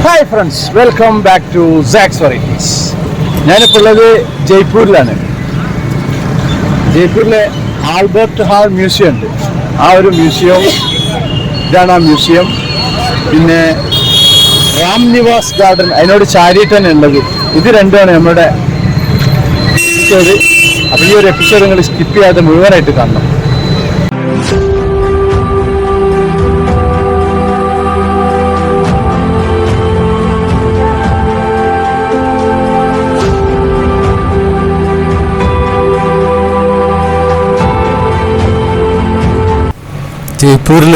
Hi friends, welcome back to Saks varieties. ഞാനിപ്പോൾ ഉള്ളത് ജയ്പൂരിലാണ്. ജയ്പൂരിലെ ആൽബർട്ട് ഹാൾ മ്യൂസിയം ഉണ്ട്. ആ ഒരു മ്യൂസിയം, ഇതാണ് ആ മ്യൂസിയം. പിന്നെ രാം നിവാസ് ഗാർഡൻ അതിനോട് ചാരിയിട്ട് തന്നെ ഉള്ളത്. ഇത് രണ്ടുമാണ് നമ്മുടെ എപ്പിസോഡ്. അപ്പോൾ ഈ ഒരു എപ്പിസോഡ് നിങ്ങൾ സ്കിപ്പ് ചെയ്യാതെ മുഴുവനായിട്ട് കാണണം. ജയ്പൂരിൽ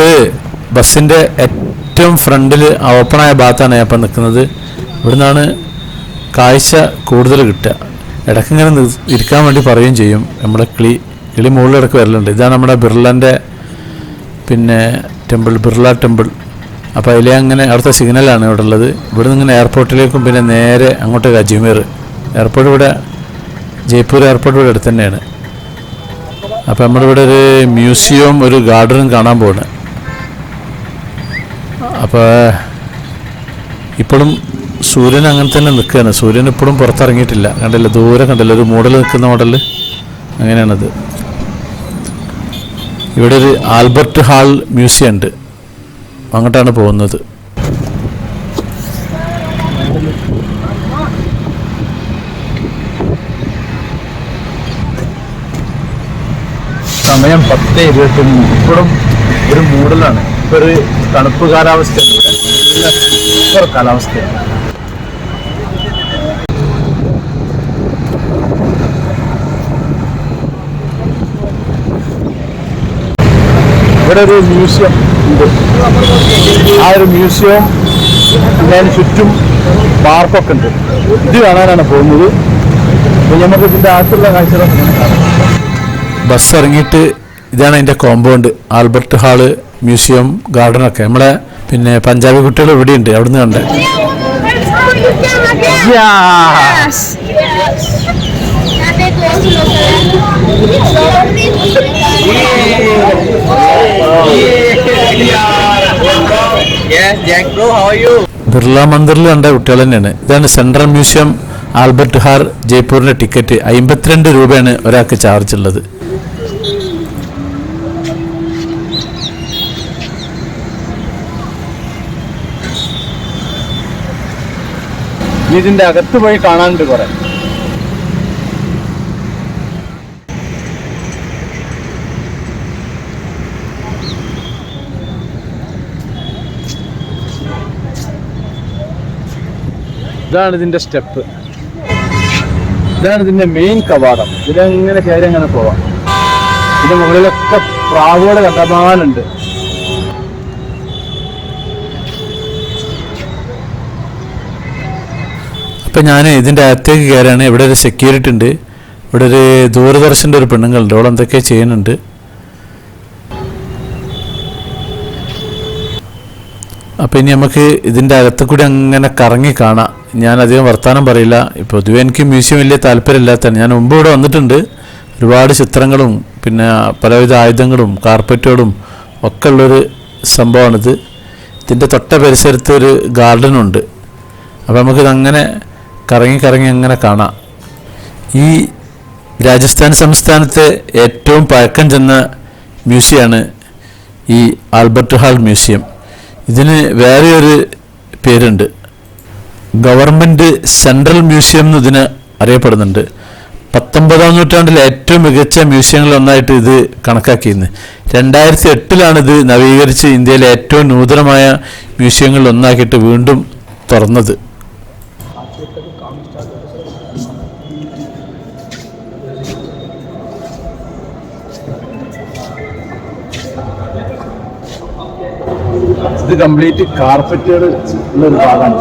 ബസ്സിൻ്റെ ഏറ്റവും ഫ്രണ്ടിൽ ഓപ്പണായ ഭാഗത്താണ് ഞാൻ ഇപ്പം നിൽക്കുന്നത്. ഇവിടെ നിന്നാണ് കാഴ്ച കൂടുതൽ കിട്ടുക. ഇടയ്ക്കിങ്ങനെ ഇരിക്കാൻ വേണ്ടി പറയുകയും ചെയ്യും. നമ്മുടെ കിളി മുകളിലിടക്ക് വരലുണ്ട്. ഇതാണ് നമ്മുടെ ബിർളൻ്റെ ടെമ്പിൾ, ബിർള ടെമ്പിൾ. അപ്പോൾ അതിലെ അങ്ങനെ അവിടുത്തെ സിഗ്നലാണ് ഇവിടെ ഉള്ളത്. ഇവിടെ നിന്ന് ഇങ്ങനെ എയർപോർട്ടിലേക്കും പിന്നെ നേരെ അങ്ങോട്ടേക്ക് അജ്മീർ എയർപോർട്ട്. ഇവിടെ ജയ്പൂർ എയർപോർട്ട് ഇവിടെ അടുത്ത് തന്നെയാണ്. അപ്പോൾ നമ്മളിവിടെ ഒരു മ്യൂസിയവും ഒരു ഗാർഡനും കാണാൻ പോവാണ്. അപ്പോൾ ഇപ്പോഴും സൂര്യൻ അങ്ങനെ തന്നെ നിൽക്കുകയാണ്. സൂര്യൻ ഇപ്പോഴും പുറത്തിറങ്ങിയിട്ടില്ല. കണ്ടില്ല, ദൂരെ കണ്ടില്ല, ഒരു മോഡൽ നിൽക്കുന്ന മോഡൽ അങ്ങനെയാണത്. ഇവിടെ ഒരു ആൽബർട്ട് ഹാൾ മ്യൂസിയം ഉണ്ട്, അങ്ങോട്ടാണ് പോകുന്നത്. സമയം 10:21. ഇപ്പോഴും ഒരു മൂടലാണ്. ഇപ്പോൾ ഒരു തണുപ്പ് കാലാവസ്ഥയാണ്. ഇവിടെ നല്ല സൂപ്പർ കാലാവസ്ഥയാണ്. ഇവിടെ ഒരു മ്യൂസിയം ഉണ്ട്. ആ ഒരു മ്യൂസിയം ഞാൻ ചുറ്റും പാർക്കൊക്കെ ഉണ്ട്. ഇത് കാണാനാണ് പോകുന്നത്. അപ്പോൾ നമുക്ക് ഇതിൻ്റെ അകത്തുള്ള കാഴ്ചകളൊക്കെ കാണാം. ബസ് ഇറങ്ങിയിട്ട് ഇതാണ് അതിൻ്റെ കോമ്പൗണ്ട്. ആൽബർട്ട് ഹാള് മ്യൂസിയം ഗാർഡനൊക്കെ. നമ്മളെ പഞ്ചാബി കുട്ടികൾ ഇവിടെയുണ്ട്, അവിടുന്ന് കണ്ടേ. ബിർള മന്ദിറിൽ കണ്ട കുട്ടികൾ തന്നെയാണ്. ഇതാണ് സെൻട്രൽ മ്യൂസിയം ആൽബർട്ട് ഹാൾ ജയ്പൂരിൻ്റെ ടിക്കറ്റ്. 52 രൂപയാണ് ഒരാൾക്ക് ചാർജ് ഉള്ളത്. ഇതിൻ്റെ അകത്ത് പോയി കാണാനുണ്ട് കുറെ. ഇതാണ് ഇതിൻ്റെ സ്റ്റെപ്പ്. ഇതാണ് ഇതിൻ്റെ മെയിൻ കവാടം. ഇതിലെങ്ങനെ കയറി അങ്ങനെ പോവാം. ഇതിൻ്റെ മുകളിലൊക്കെ പ്രാവുകൾ കണ്ടമാനുണ്ട്. ഇപ്പം ഞാൻ ഇതിൻ്റെ അകത്തേക്ക് കയറാണ്. ഇവിടെ ഒരു സെക്യൂരിറ്റി ഉണ്ട്. ഇവിടെ ഒരു ദൂരദർശൻ്റെ ഒരു പെണ്ണുങ്ങളുണ്ട്. അവിടെ എന്തൊക്കെ ചെയ്യുന്നുണ്ട്. അപ്പം ഇനി നമുക്ക് ഇതിൻ്റെ അകത്ത് കൂടി അങ്ങനെ കറങ്ങി കാണാം. ഞാൻ അധികം വർത്തമാനം പറയില്ല. ഇപ്പോൾ പൊതുവെ എനിക്ക് മ്യൂസിയം വലിയ താല്പര്യമില്ലാത്തതാണ്. ഞാൻ മുമ്പ് ഇവിടെ വന്നിട്ടുണ്ട്. ഒരുപാട് ചിത്രങ്ങളും പലവിധ ആയുധങ്ങളും കാർപ്പറ്റുകളും ഒക്കെ ഉള്ളൊരു സംഭവമാണിത്. ഇതിൻ്റെ തൊട്ട പരിസരത്ത് ഒരു ഗാർഡനുണ്ട്. അപ്പോൾ നമുക്കിതങ്ങനെ കറങ്ങി അങ്ങനെ കാണാം. ഈ രാജസ്ഥാൻ സംസ്ഥാനത്തെ ഏറ്റവും പഴക്കം ചെന്ന മ്യൂസിയമാണ് ഈ ആൽബർട്ട് ഹാൾ മ്യൂസിയം. ഇതിന് വേറെ ഒരു പേരുണ്ട്, ഗവൺമെൻറ് സെൻട്രൽ മ്യൂസിയം എന്ന് ഇതിന് അറിയപ്പെടുന്നുണ്ട്. 19-ാം നൂറ്റാണ്ടിലെ ഏറ്റവും മികച്ച മ്യൂസിയങ്ങളിലൊന്നായിട്ട് ഇത് കണക്കാക്കിയിരുന്നു. 2008 ഇത് നവീകരിച്ച് ഇന്ത്യയിലെ ഏറ്റവും നൂതനമായ മ്യൂസിയങ്ങളിലൊന്നാക്കിയിട്ട് വീണ്ടും തുറന്നത്. ഇത് കംപ്ലീറ്റ് കാർപ്പറ്റുകൾ ഉള്ളൊരു ഭാഗമാണ്.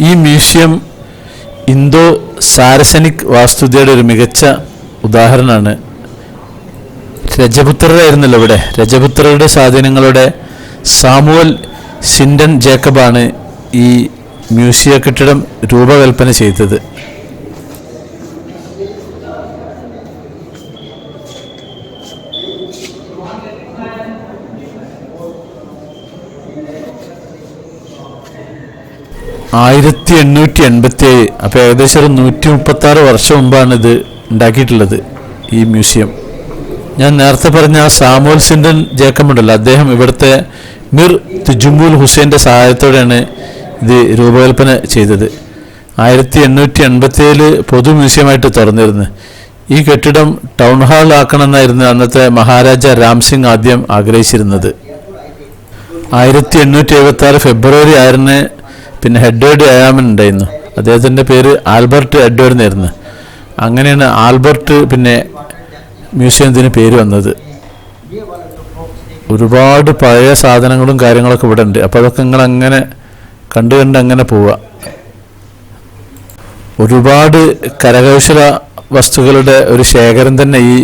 ഈ മ്യൂസിയം ഇന്തോ സാരസനിക് വാസ്തുവിദ്യയുടെ ഒരു മികച്ച ഉദാഹരണമാണ്. രജപുത്രരായിരുന്നല്ലോ ഇവിടെ. രജപുത്രരുടെ സ്വാധീനങ്ങളുടെ സാമുവൽ സിൻഡൻ ജേക്കബാണ് ഈ മ്യൂസിയ കെട്ടിടം രൂപകൽപ്പന ചെയ്തത്. 1887. അപ്പോൾ ഏകദേശം ഒരു 136 വർഷം മുമ്പാണ് ഇത് ഉണ്ടാക്കിയിട്ടുള്ളത്, ഈ മ്യൂസിയം. ഞാൻ നേരത്തെ പറഞ്ഞ ആ സാമുവൽ സിൻഡൻ ജേക്കബ് ഉണ്ടല്ലോ, അദ്ദേഹം ഇവിടുത്തെ മിർ തുജുമുൽ ഹുസൈൻ്റെ സഹായത്തോടെയാണ് ഇത് രൂപകൽപ്പന ചെയ്തത്. 1887 പൊതു മ്യൂസിയമായിട്ട് തുറന്നിരുന്നു. ഈ കെട്ടിടം ടൗൺ ഹാൾ ആക്കണമെന്നായിരുന്നു അന്നത്തെ മഹാരാജ രാംസിംഗ് ആദ്യം ആഗ്രഹിച്ചിരുന്നത്. 1876 ഫെബ്രുവരി 6 പിന്നെ എഡ്വേർഡ് അയാമൻ ഉണ്ടായിരുന്നു. അദ്ദേഹത്തിൻ്റെ പേര് ആൽബർട്ട് എഡ്വേർഡ് എന്നായിരുന്നു. അങ്ങനെയാണ് ആൽബർട്ട് പിന്നെ മ്യൂസിയത്തിന് പേര് വന്നത്. ഒരുപാട് പഴയ സാധനങ്ങളും കാര്യങ്ങളൊക്കെ ഇവിടെ ഉണ്ട്. അപ്പോൾ അതൊക്കെ നിങ്ങൾ അങ്ങനെ കണ്ട് അങ്ങനെ പോവുക. ഒരുപാട് കരകൗശല വസ്തുക്കളുടെ ഒരു ശേഖരം തന്നെ ഈ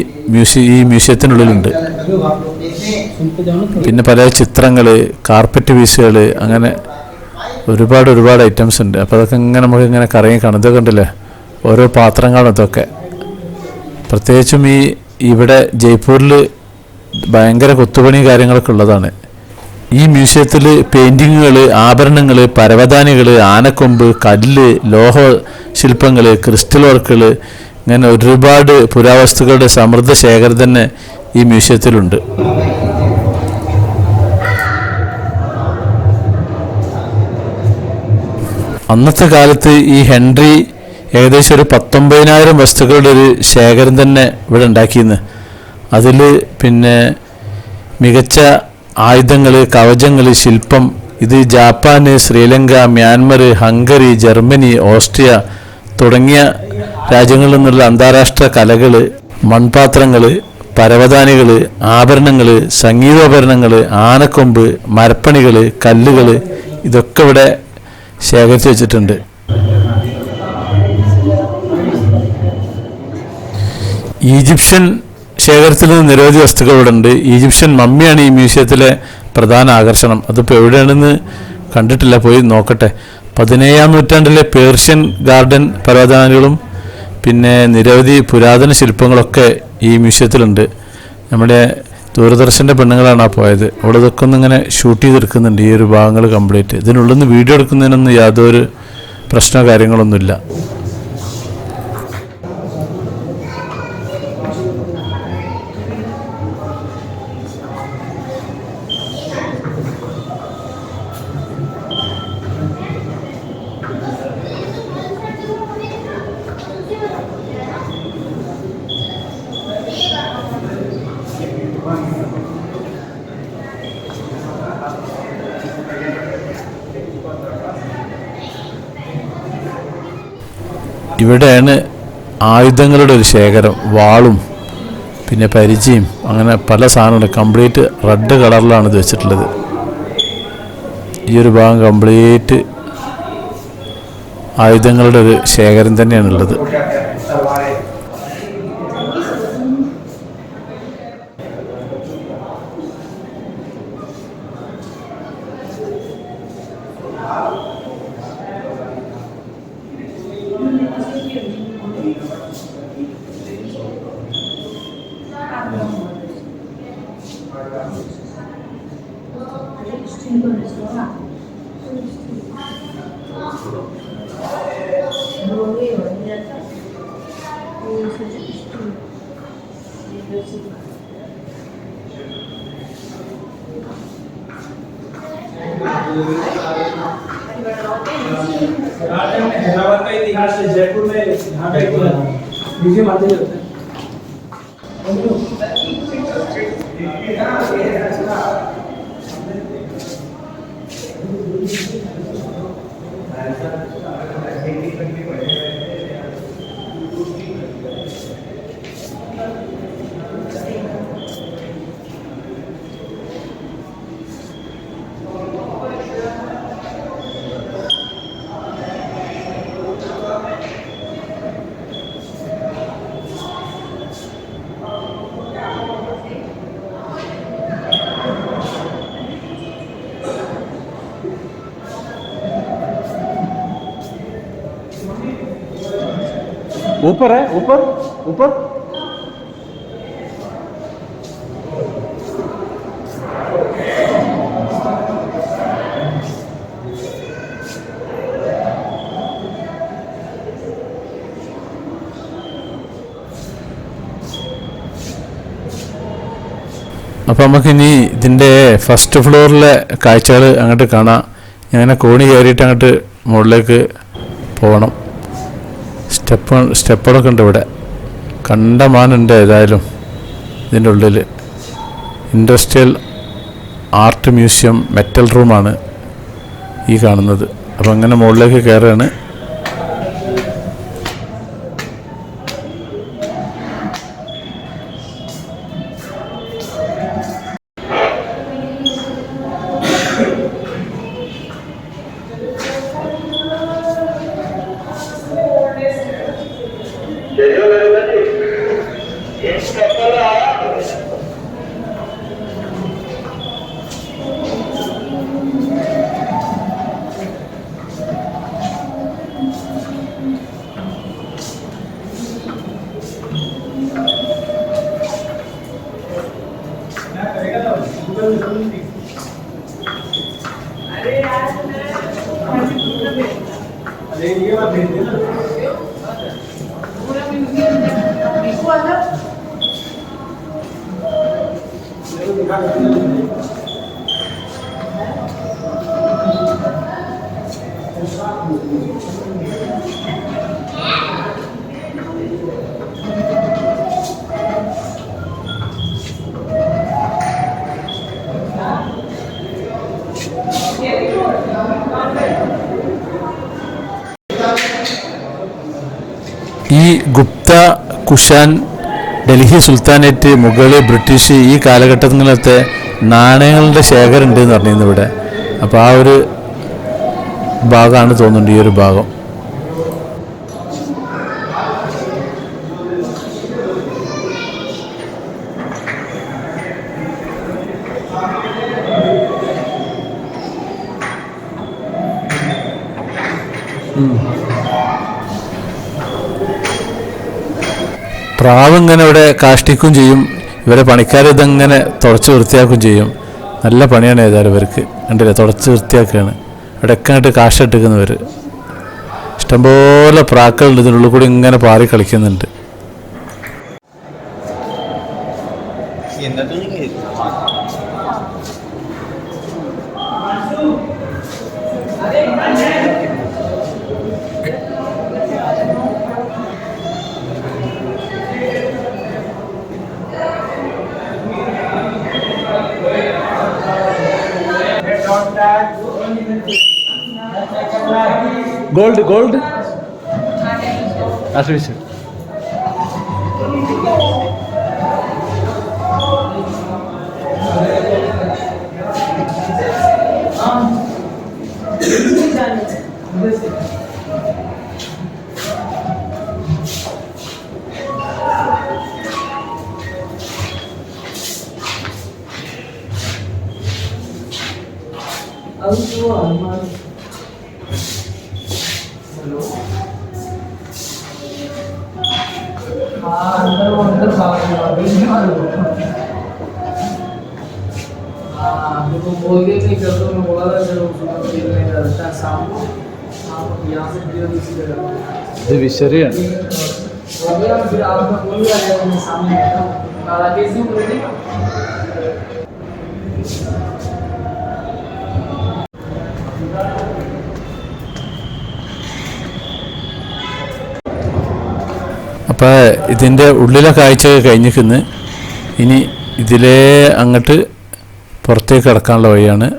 മ്യൂസിയത്തിനുള്ളിലുണ്ട്. പിന്നെ പല ചിത്രങ്ങൾ, കാർപ്പറ്റ് പീസുകൾ, അങ്ങനെ ഒരുപാട് ഐറ്റംസ് ഉണ്ട്. അപ്പോൾ അതൊക്കെ ഇങ്ങനെ നമുക്ക് ഇങ്ങനെ കറങ്ങി കാണും. ഇതൊക്കെ ഉണ്ടല്ലേ ഓരോ പാത്രങ്ങളാണ് ഇതൊക്കെ. പ്രത്യേകിച്ചും ഇവിടെ ജയ്പൂരിൽ ഭയങ്കര കൊത്തുപണി കാര്യങ്ങളൊക്കെ ഉള്ളതാണ്. ഈ മ്യൂസിയത്തിൽ പെയിൻറ്റിങ്ങുകൾ, ആഭരണങ്ങൾ, പരവതാനികൾ, ആനക്കൊമ്പ്, കല്ല്, ലോഹ ശില്പങ്ങൾ, ക്രിസ്റ്റൽ വർക്കുകൾ, ഇങ്ങനെ ഒരുപാട് പുരാവസ്തുക്കളുടെ സമൃദ്ധ ശേഖരം തന്നെ ഈ മ്യൂസിയത്തിലുണ്ട്. അന്നത്തെ കാലത്ത് ഈ ഹെൻറി ഏകദേശം ഒരു 19,000 വസ്തുക്കളുടെ ഒരു ശേഖരം തന്നെ ഇവിടെ ഉണ്ടാക്കിയിരുന്നു. അതിൽ പിന്നെ മികച്ച ആയുധങ്ങൾ, കവചങ്ങൾ, ശില്പം, ഇത് Japan, Sri Lanka, Myanmar, Hungary, Germany, Austria തുടങ്ങിയ രാജ്യങ്ങളിൽ നിന്നുള്ള അന്താരാഷ്ട്ര കലകൾ, മൺപാത്രങ്ങൾ, പരവതാനികൾ, ആഭരണങ്ങൾ, സംഗീതോപകരണങ്ങൾ, ആനക്കൊമ്പ്, മരപ്പണികൾ, കല്ലുകൾ, ഇതൊക്കെ ഇവിടെ ശേഖരിച്ച് വെച്ചിട്ടുണ്ട്. ഈജിപ്ഷ്യൻ ശേഖരത്തിൽ നിന്ന് നിരവധി വസ്തുക്കൾ ഇവിടെ ഉണ്ട്. ഈജിപ്ഷ്യൻ മമ്മിയാണ് ഈ മ്യൂസിയത്തിലെ പ്രധാന ആകർഷണം. അതിപ്പോൾ എവിടെയാണെന്ന് കണ്ടിട്ടില്ല, പോയി നോക്കട്ടെ. 17-ാം നൂറ്റാണ്ടിലെ പേർഷ്യൻ ഗാർഡൻ പരവതാനികളും പിന്നെ നിരവധി പുരാതന ശില്പങ്ങളൊക്കെ ഈ മ്യൂസിയത്തിലുണ്ട്. നമ്മുടെ ദൂരദർശൻ്റെ പെണ്ണുങ്ങളാണ് പോയത്. അവിടെ ഇതൊക്കെ ഒന്നിങ്ങനെ ഷൂട്ട് ചെയ്തെടുക്കുന്നുണ്ട്, ഈ ഒരു ഭാഗങ്ങൾ കംപ്ലീറ്റ്. ഇതിനുള്ളിൽ നിന്ന് വീഡിയോ എടുക്കുന്നതിനൊന്നും യാതൊരു പ്രശ്നമോ കാര്യങ്ങളൊന്നുമില്ല. ഇവിടെയാണ് ആയുധങ്ങളുടെ ഒരു ശേഖരം, വാളും പിന്നെ പരിചയം, അങ്ങനെ പല സാധനങ്ങൾ കംപ്ലീറ്റ് റെഡ് കളറിലാണ് ഇത് വെച്ചിട്ടുള്ളത്. ഈ ഒരു ഭാഗം കംപ്ലീറ്റ് ആയുധങ്ങളുടെ ഒരു ശേഖരം തന്നെയാണുള്ളത്. हैदराबाद का इतिहास है, जयपुर में यहाँ का इतिहास म्यूजियम आते ही होता है। ऊपर है, ऊपर ऊपर അപ്പോൾ നമുക്കിനി ഇതിൻ്റെ ഫസ്റ്റ് ഫ്ലോറിലെ കാഴ്ചകൾ അങ്ങോട്ട് കാണാം. അങ്ങനെ കോണി കയറിയിട്ട് അങ്ങോട്ട് മുകളിലേക്ക് പോകണം. സ്റ്റെപ്പുകളൊക്കെ ഉണ്ട് ഇവിടെ. കണ്ടമാനുണ്ട്. ഏതായാലും ഇതിൻ്റെ ഉള്ളിൽ ഇൻഡസ്ട്രിയൽ ആർട്ട് മ്യൂസിയം മെറ്റൽ റൂമാണ് ഈ കാണുന്നത്. അപ്പോൾ അങ്ങനെ മുകളിലേക്ക് കയറുകയാണ്. ഈ ഗുപ്ത, കുഷാൻ, ഡൽഹി സുൽത്താനേറ്റ്, മുഗൾ, ബ്രിട്ടീഷ് ഈ കാലഘട്ടങ്ങളിലത്തെ നാണയങ്ങളുടെ ശേഖരം ഉണ്ട് എന്ന് പറഞ്ഞിരുന്നു ഇവിടെ. അപ്പോൾ ആ ഒരു ഭാഗമാണ് തോന്നുന്നുണ്ട് ഈ ഒരു ഭാഗം. പ്രാവ് ഇങ്ങനെ ഇവിടെ കാഷ്ടിക്കുകയും ചെയ്യും. ഇവരെ പണിക്കാർ ഇതങ്ങനെ തുടച്ച് വൃത്തിയാക്കുകയും ചെയ്യും. നല്ല പണിയാണ് ഏതായാലും ഇവർക്ക്. കണ്ടില്ലേ, തുടച്ച് വൃത്തിയാക്കുകയാണ്. ഇവിടെയൊക്കെ ആയിട്ട് കാഷ്ടിക്കുന്നവർ. ഇഷ്ടംപോലെ പ്രാക്കളുണ്ട് ഇതിനുള്ളിൽ കൂടി ഇങ്ങനെ പാറി കളിക്കുന്നുണ്ട്. Gold artificial. ഇത് വിശറിയാണ്. അപ്പോൾ ഇതിൻ്റെ ഉള്ളിലെ കാഴ്ചയൊക്കെ കഴിഞ്ഞിരിക്കുന്നു. ഇനി ഇതിലേ അങ്ങോട്ട് പുറത്തേക്ക് കടക്കാനുള്ള വഴിയാണ്.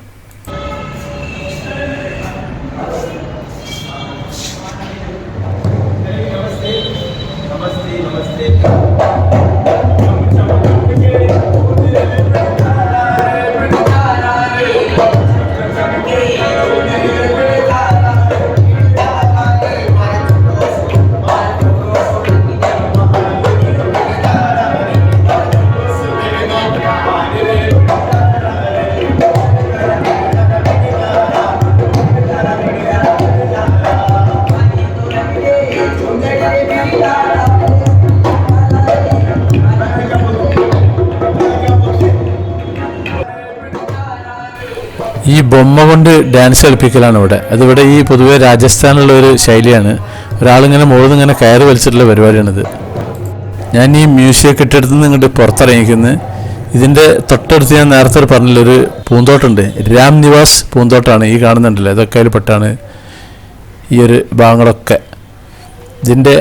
ഈ ബൊമ്മ കൊണ്ട് ഡാൻസ് കളിപ്പിക്കലാണ് ഇവിടെ. അതിവിടെ ഈ പൊതുവെ രാജസ്ഥാനിലുള്ള ഒരു ശൈലിയാണ്. ഒരാളിങ്ങനെ മുകളിൽ ഇങ്ങനെ കയറി വലിച്ചിട്ടുള്ള പരിപാടിയാണിത്. ഞാൻ ഈ മ്യൂസിയം കെട്ടിടത്തിൽ നിന്ന് ഇങ്ങോട്ട് പുറത്തിറങ്ങിക്കുന്നത് ഇതിൻ്റെ തൊട്ടടുത്ത് ഞാൻ നേരത്തെ പറഞ്ഞില്ലൊരു പൂന്തോട്ടമുണ്ട്, രാം നിവാസ് പൂന്തോട്ടമാണ് ഈ കാണുന്നുണ്ടല്ലോ. ഇതൊക്കെ അതിൽ പെട്ടാണ് ഈ ഒരു ഭാഗങ്ങളൊക്കെ. ഇതിൻ്റെ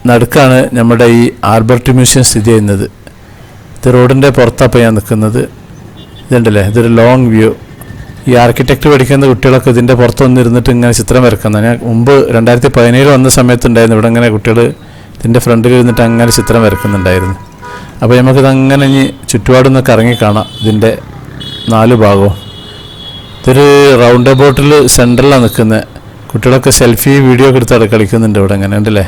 നടുക്കാണ് നമ്മുടെ ഈ ആൽബർട്ട് മ്യൂസിയം സ്ഥിതി ചെയ്യുന്നത്. ഇത് റോഡിൻ്റെ പുറത്താണ് ഞാൻ നിൽക്കുന്നത്. ഇതുണ്ടല്ലേ, ഇതൊരു ലോങ് വ്യൂ. ഈ ആർക്കിടെക്ട് പഠിക്കുന്ന കുട്ടികളൊക്കെ ഇതിൻ്റെ പുറത്ത് വന്നിരുന്നിട്ട് ഇങ്ങനെ ചിത്രം വരക്കുന്നത്. ഞാൻ മുമ്പ് 2017 വന്ന സമയത്തുണ്ടായിരുന്നു ഇവിടെ ഇങ്ങനെ കുട്ടികൾ ഇതിൻ്റെ ഫ്രണ്ടിൽ ഇരുന്നിട്ട് അങ്ങനെ ചിത്രം വരക്കുന്നുണ്ടായിരുന്നു. അപ്പോൾ നമുക്കിതങ്ങനെ ഇനി ചുറ്റുപാടൊന്ന് കറങ്ങി കാണാം ഇതിൻ്റെ 4 ഭാഗവും. ഇതൊരു റൗണ്ട് അബൌട്ടിൽ സെൻറ്ററിലാണ് നിൽക്കുന്നത്. കുട്ടികളൊക്കെ സെൽഫി വീഡിയോ ഒക്കെ എടുത്താണ് കളിക്കുന്നുണ്ട് ഇവിടെ. അങ്ങനെ ഉണ്ടല്ലേ,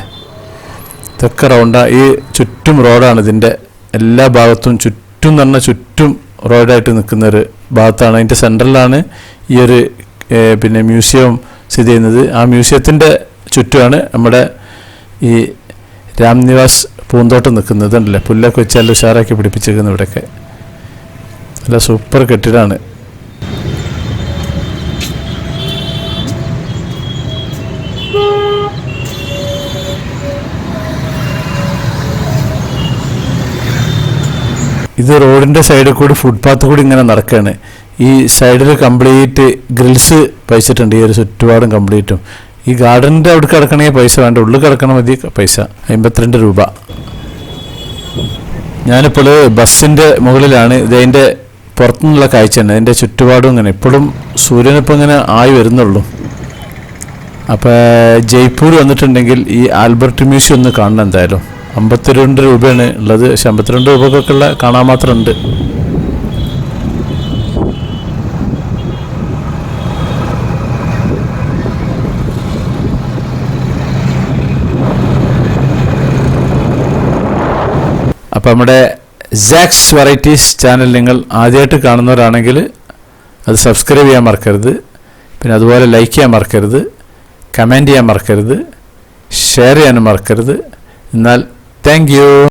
ഇതൊക്കെ റൗണ്ടാണ്. ഈ ചുറ്റും റോഡാണ് ഇതിൻ്റെ എല്ലാ ഭാഗത്തും. ചുറ്റും എന്ന് പറഞ്ഞാൽ ചുറ്റും റോഡായിട്ട് നിൽക്കുന്നൊരു ഭാഗത്താണ്. അതിൻ്റെ സെൻറ്ററിലാണ് ഈ ഒരു പിന്നെ മ്യൂസിയം സ്ഥിതി ചെയ്യുന്നത്. ആ മ്യൂസിയത്തിൻ്റെ ചുറ്റുമാണ് നമ്മുടെ ഈ രാം നിവാസ് പൂന്തോട്ടം നിൽക്കുന്നത്. ഉണ്ടല്ലേ, പുല്ലൊക്കെ വെച്ച് നല്ല ഉഷാറാക്കി പിടിപ്പിച്ചിരിക്കുന്നു. ഇവിടെയൊക്കെ നല്ല സൂപ്പർ കെട്ടിടമാണ്. ഇത് റോഡിൻ്റെ സൈഡിൽ കൂടി ഫുട്പാത്ത് കൂടി ഇങ്ങനെ നടക്കുകയാണ്. ഈ സൈഡിൽ കംപ്ലീറ്റ് ഗ്രിൽസ് വെച്ചിട്ടുണ്ട്. ഈ ഒരു ചുറ്റുപാടും കംപ്ലീറ്റും. ഈ ഗാർഡനിൻ്റെ അവിടെ കിടക്കണമെങ്കിൽ പൈസ വേണ്ട, ഉള്ളിൽ കിടക്കണ മതി പൈസ 52 രൂപ. ഞാനിപ്പോൾ ബസ്സിൻ്റെ മുകളിലാണ്. ഇതിൻ്റെ പുറത്തുനിന്നുള്ള കാഴ്ചയാണ്. അതിൻ്റെ ചുറ്റുപാടും ഇങ്ങനെ. ഇപ്പോഴും സൂര്യനിപ്പോൾ ഇങ്ങനെ ആയി വരുന്നുള്ളൂ. അപ്പോൾ ജയ്പൂർ വന്നിട്ടുണ്ടെങ്കിൽ ഈ ആൽബർട്ട് മ്യൂസിയം ഒന്ന് കാണണം എന്തായാലും. 52 രൂപയാണ് ഉള്ളത്. പക്ഷെ 52 രൂപക്കൊക്കെ ഉള്ള കാണാൻ മാത്രമുണ്ട്. അപ്പോൾ നമ്മുടെ സാക്സ് വെറൈറ്റീസ് ചാനൽ നിങ്ങൾ ആദ്യമായിട്ട് കാണുന്നവരാണെങ്കിൽ അത് സബ്സ്ക്രൈബ് ചെയ്യാൻ മറക്കരുത്. പിന്നെ അതുപോലെ ലൈക്ക് ചെയ്യാൻ മറക്കരുത്, കമൻറ്റ് ചെയ്യാൻ മറക്കരുത്, ഷെയർ ചെയ്യാനും മറക്കരുത്. എന്നാൽ താങ്ക് യു.